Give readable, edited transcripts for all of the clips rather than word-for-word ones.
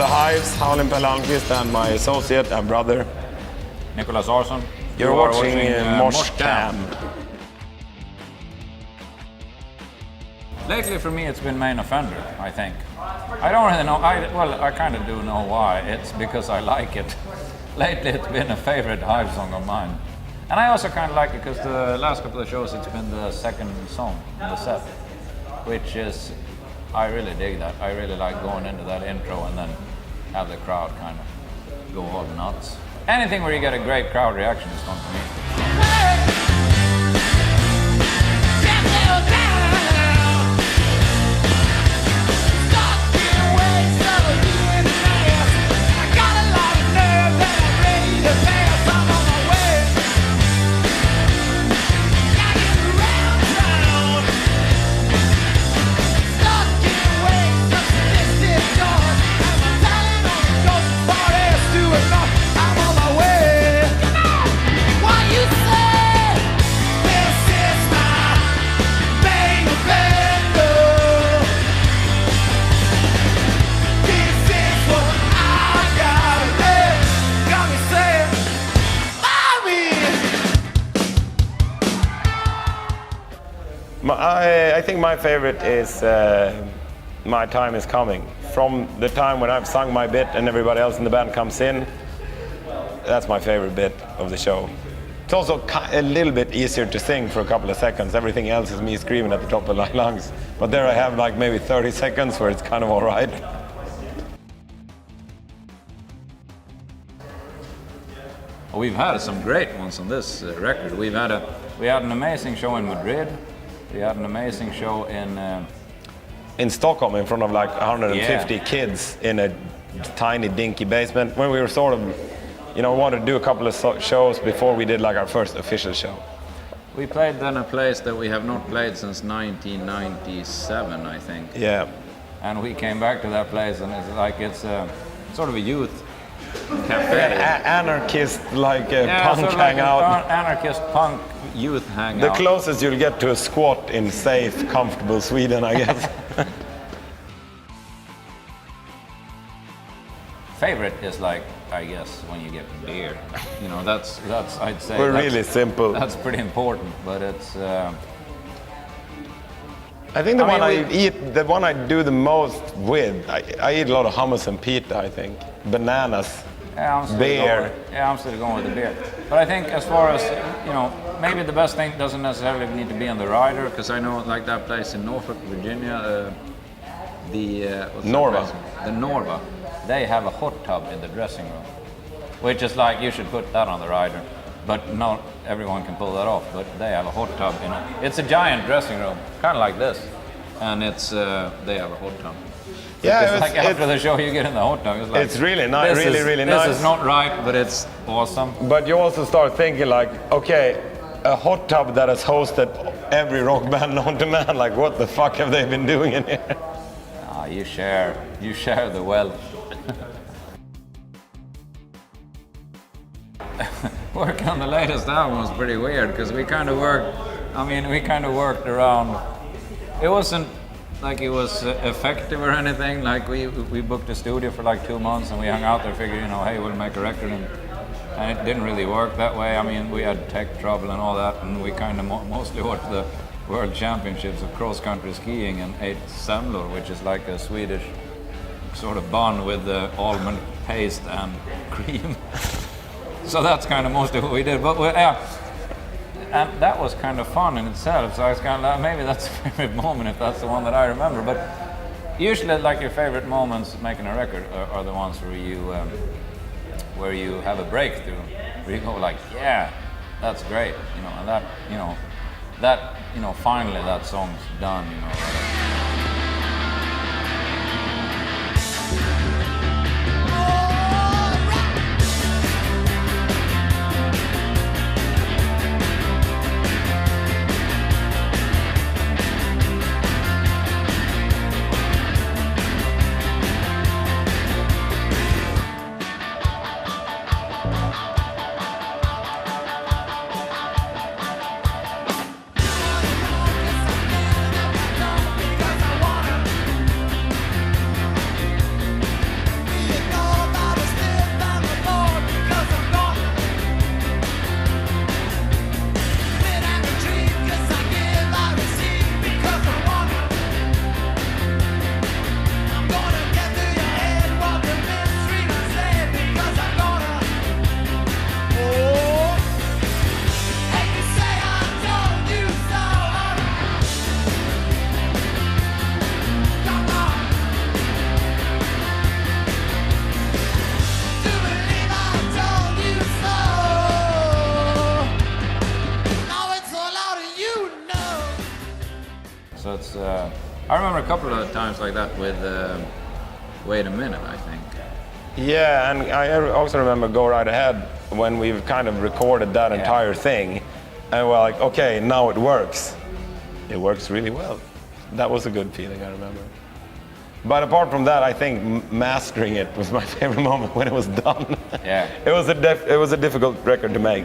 The Hives, Howlin Pelle Almqvist, and my associate and brother Nicholaus Arson. You're watching Moshcam. Lately for me it's been Main Offender, I think. I don't really know, I kind of do know why. It's because I like it. Lately it's been a favorite Hive song of mine. And I also kind of like it because the last couple of shows it's been the second song in the set, which is, I really dig that. I really like going into that intro and then have the crowd kind of go all nuts. Anything where you get a great crowd reaction is fun for me. I think my favorite is My Time Is Coming. From the time when I've sung my bit and everybody else in the band comes in, that's my favorite bit of the show. It's also a little bit easier to sing for a couple of seconds. Everything else is me screaming at the top of my lungs. But there I have like maybe 30 seconds where it's kind of all right. We've had some great ones on this record. We had an amazing show in Madrid. We had an amazing show in Stockholm in front of like 150 kids in a tiny dinky basement when we were sort of, wanted to do a couple of shows before we did like our first official show. We played then a place that we have not played since 1997, I think. Yeah. And we came back to that place and it's sort of a youth cafe. Anarchist, like punk sort of hangout. Like anarchist punk youth hangout. The closest you'll get to a squat in safe, comfortable Sweden, I guess. Favorite is like, I guess, when you get beer. That's I'd say. We're really simple. That's pretty important, but it's. I think the one I do the most with, I eat a lot of hummus and pita, I think. Bananas, beer. I'm still going with the beer. But I think as far as, maybe the best thing doesn't necessarily need to be on the rider, because I know like that place in Norfolk, Virginia, the Norva, they have a hot tub in the dressing room, which is like, you should put that on the rider. But not everyone can pull that off, but they have a hot tub in it. It's a giant dressing room, kind of like this, and it's they have a hot tub. Yeah, like after the show you get in the hot tub, it's really nice, really nice. This is not right, but it's awesome. But you also start thinking like, okay, a hot tub that has hosted every rock band known to man, like what the fuck have they been doing in here? You share the wealth. Working on the latest album was pretty weird because we kind of worked around. It wasn't like it was effective or anything. Like we booked a studio for like 2 months and we hung out there, figured, hey, we'll make a record, and it didn't really work that way. I mean, we had tech trouble and all that, and we kind of mostly watched the World Championships of cross-country skiing and ate semlor, which is like a Swedish sort of bun with almond paste and cream. So that's kind of mostly what we did. But and that was kind of fun in itself. So I was kind of like, maybe that's a favorite moment if that's the one that I remember. But usually, like your favorite moments making a record are the ones where you have a breakthrough, where you go like, yeah, that's great, and that finally that song's done, it's. I remember a couple of times like that with Wait a Minute, I think. Yeah, and I also remember Go Right Ahead when we've kind of recorded that entire thing, and we're like, okay, now it works. It works really well. That was a good feeling, I remember. But apart from that, I think mastering it was my favorite moment when it was done. Yeah. It was a difficult record to make.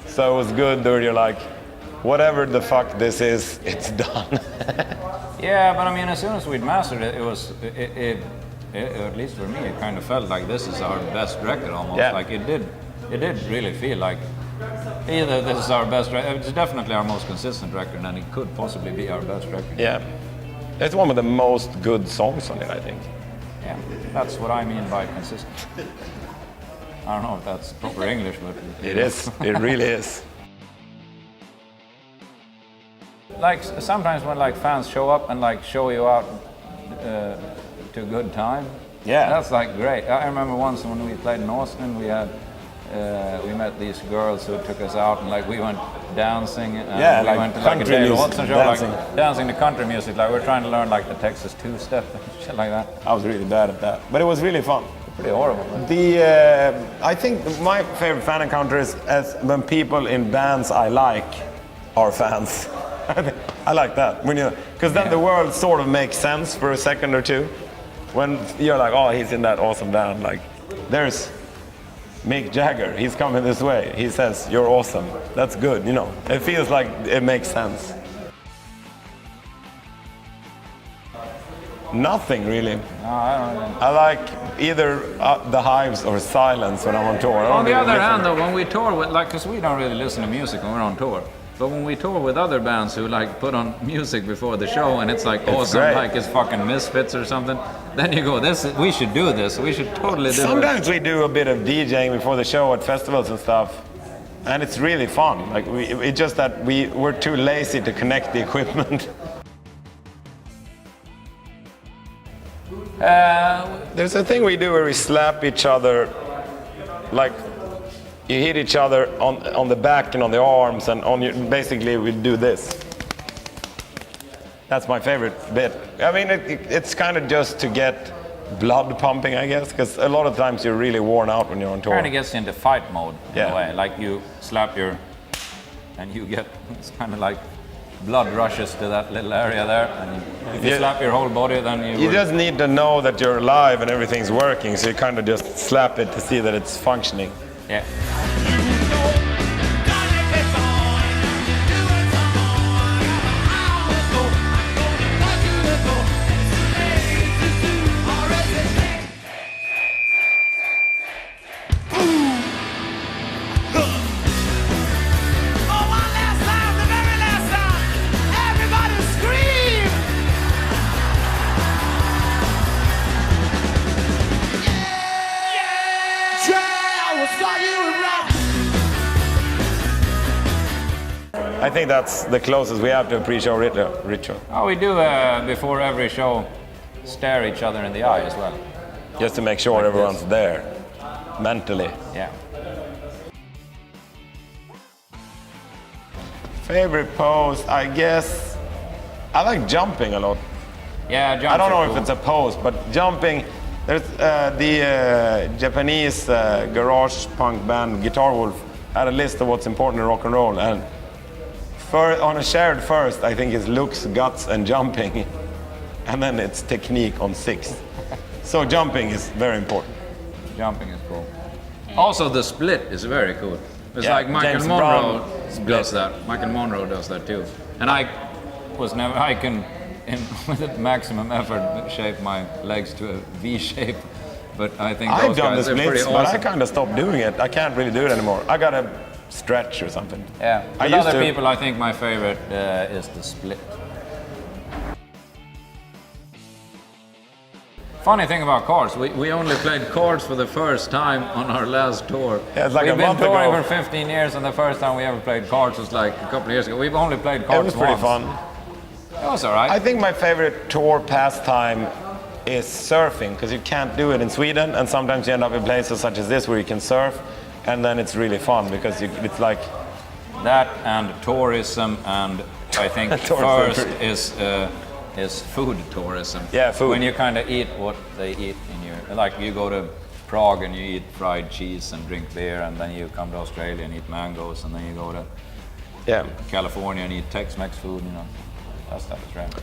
So it was good that you're like, whatever the fuck this is, it's done. Yeah, but I mean, as soon as we'd mastered it, it at least for me, it kind of felt like this is our best record almost. Yeah. Like it did really feel like either this is our best record, it's definitely our most consistent record, and it could possibly be our best record. Yeah. It's one of the most good songs on it, I think. Yeah, that's what I mean by consistent. I don't know if that's proper English, but It is. It really is. Like sometimes when like fans show up and like show you out to a good time, Yeah. that's like great. I remember once when we played in Austin, we met these girls who took us out and like we went dancing. And Yeah, we like went to like a country David music, Watson show, dancing. like dancing to country music. Like we're trying to learn like the Texas two-step and shit like that. I was really bad at that, but it was really fun. Pretty horrible. But I think my favorite fan encounter is as when people in bands I like are fans. I like that because then the world sort of makes sense for a second or two. When you're like, oh, he's in that awesome band. Like, there's Mick Jagger. He's coming this way. He says, you're awesome. That's good. It feels like it makes sense. Nothing really. no, I don't know. I like either the Hives or silence when I'm on tour. On the other hand, though, when we tour with, like, because we don't really listen to music when we're on tour, but when we tour with other bands who like put on music before the show and it's like awesome, great. like it's fucking Misfits or something, then you go, we should do this. We should totally do it. Sometimes we do a bit of DJing before the show at festivals and stuff, and it's really fun. Like it's just that we're too lazy to connect the equipment. There's a thing we do where we slap each other, like you hit each other on the back and on the arms, and basically we do this. That's my favorite bit. I mean, it's kind of just to get blood pumping, I guess, because a lot of times you're really worn out when you're on tour. Kind of gets into fight mode in Yeah. a way. Like you slap and you get, it's kind of like blood rushes to that little area there. And if you slap your whole body, then you just need to know that you're alive and everything's working, so you kind of just slap it to see that it's functioning. Yeah. I think that's the closest we have to a pre-show ritual. Oh, we do before every show stare each other in the eye as well. Just to make sure Like everyone's this. there, mentally. Yeah. Favorite pose, I guess, I like jumping a lot. Yeah, jumps I don't know are if cool. it's a pose, but jumping, there's the Japanese garage punk band Guitar Wolf had a list of what's important in rock and roll, and on a shared first, I think it's looks, guts, and jumping, and then it's technique on sixth. So jumping is very important. Jumping is cool. Also, the split is very cool. It's Yeah, like Michael James Monroe Brown does that. Michael Monroe does that too. And I can, with maximum effort, shape my legs to a V shape. But I think I've those done the guys are pretty splits, but I awesome. kind of stopped doing it. I can't really do it anymore. I gotta stretch or something. Yeah. I With used other to. people, I think my favorite is the split. Funny thing about chords, we only played chords for the first time on our last tour. Yeah, it's like We've a been month touring ago. for 15 years, and the first time we ever played chords was like a couple of years ago. We've only played chords It was pretty once. fun. It was all right. I think my favorite tour pastime is surfing, because you can't do it in Sweden, and sometimes you end up in places such as this where you can surf, and then it's really fun because it's like That and tourism, and I think first is food tourism. Yeah, food. When you kind of eat what they eat in your, like you go to Prague and you eat fried cheese and drink beer, and then you come to Australia and eat mangoes, and then you go to California and eat Tex-Mex food, you know, that stuff is right.